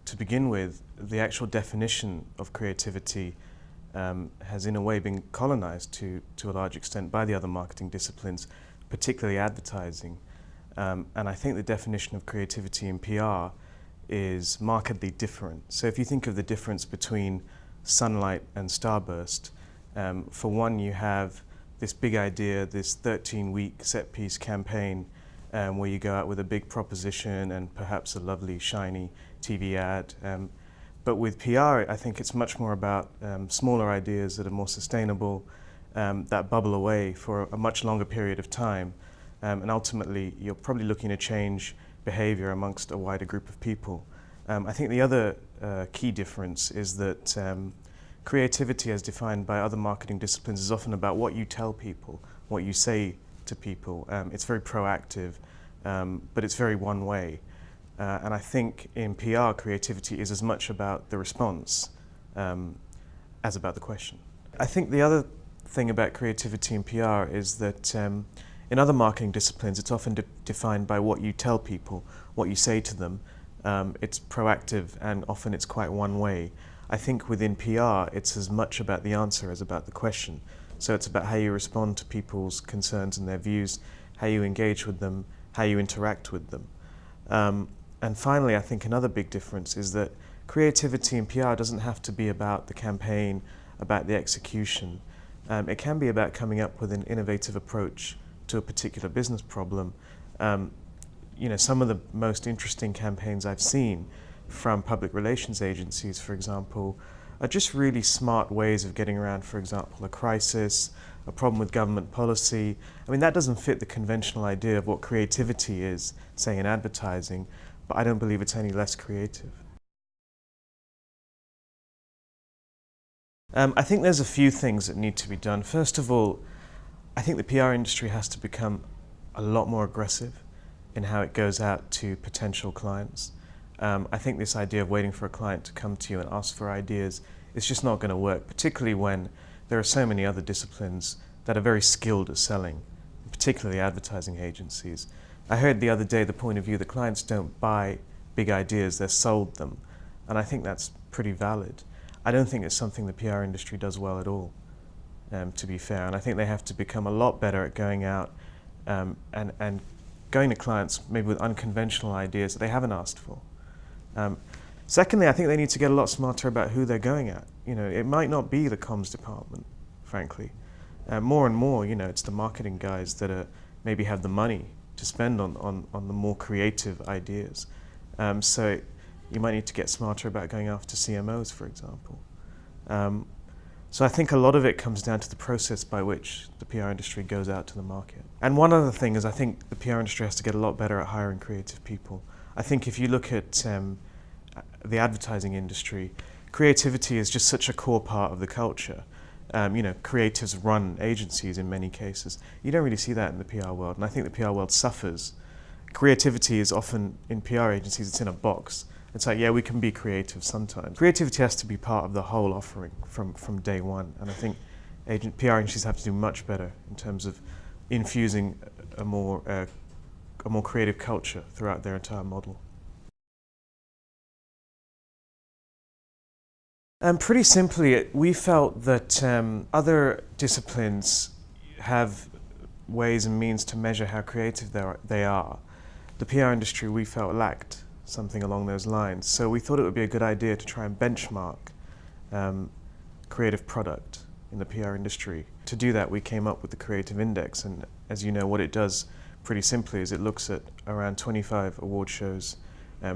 to begin with, the actual definition of creativity has in a way been colonized to a large extent by the other marketing disciplines, particularly advertising. And I think the definition of creativity in PR is markedly different. So if you think of the difference between sunlight and starburst, for one you have this big idea, this 13-week set-piece campaign where you go out with a big proposition and perhaps a lovely, shiny TV ad. But with PR, I think it's much more about smaller ideas that are more sustainable, that bubble away for a much longer period of time. And ultimately, you're probably looking to change behavior amongst a wider group of people. I think the other key difference is that creativity, as defined by other marketing disciplines, is often about what you tell people, what you say to people. It's very proactive, but it's very one way. And I think in PR, creativity is as much about the response as about the question. I think the other thing about creativity in PR is that in other marketing disciplines, it's often defined by what you tell people, what you say to them. It's proactive and often it's quite one way. I think within PR, it's as much about the answer as about the question. So it's about how you respond to people's concerns and their views, how you engage with them, how you interact with them. And finally, I think another big difference is that creativity in PR doesn't have to be about the campaign, about the execution. It can be about coming up with an innovative approach to a particular business problem. You know, some of the most interesting campaigns I've seen from public relations agencies, for example, are just really smart ways of getting around, for example, a crisis, a problem with government policy. I mean, that doesn't fit the conventional idea of what creativity is, say, in advertising, but I don't believe it's any less creative. I think there's a few things that need to be done. First of all, I think the PR industry has to become a lot more aggressive in how it goes out to potential clients. I think this idea of waiting for a client to come to you and ask for ideas is just not going to work, particularly when there are so many other disciplines that are very skilled at selling, particularly advertising agencies. I heard the other day the point of view that clients don't buy big ideas, they're sold them. And I think that's pretty valid. I don't think it's something the PR industry does well at all, to be fair. And I think they have to become a lot better at going out and going to clients maybe with unconventional ideas that they haven't asked for. Secondly, I think they need to get a lot smarter about who they're going at. You know, it might not be the comms department, frankly. More and more, you know, it's the marketing guys that maybe have the money to spend on the more creative ideas. So you might need to get smarter about going after CMOs, for example. So I think a lot of it comes down to the process by which the PR industry goes out to the market. And one other thing is I think the PR industry has to get a lot better at hiring creative people. I think if you look at the advertising industry, creativity is just such a core part of the culture. You know, creatives run agencies in many cases. You don't really see that in the PR world, and I think the PR world suffers. Creativity is often, in PR agencies, it's in a box. It's like, yeah, we can be creative sometimes. Creativity has to be part of the whole offering from day one, and I think PR agencies have to do much better in terms of infusing a more creative culture throughout their entire model. Pretty simply, we felt that other disciplines have ways and means to measure how creative they are. The PR industry, we felt, lacked something along those lines. So we thought it would be a good idea to try and benchmark creative product in the PR industry. To do that, we came up with the Creative Index, and as you know, what it does pretty simply is it looks at around 25 award shows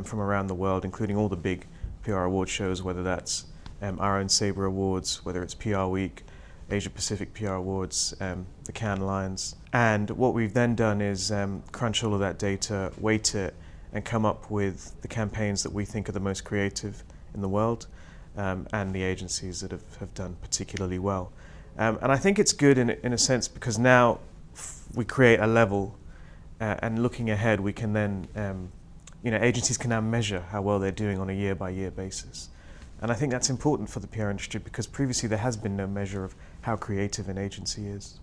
from around the world, including all the big PR award shows, whether that's our own Sabre Awards, whether it's PR Week, Asia Pacific PR Awards, the Cannes Lions. And what we've then done is crunch all of that data, weight it, and come up with the campaigns that we think are the most creative in the world, and the agencies that have done particularly well. And I think it's good in a sense because now we create a level, and looking ahead we can then, you know, agencies can now measure how well they're doing on a year-by-year basis. And I think that's important for the PR industry because previously there has been no measure of how creative an agency is.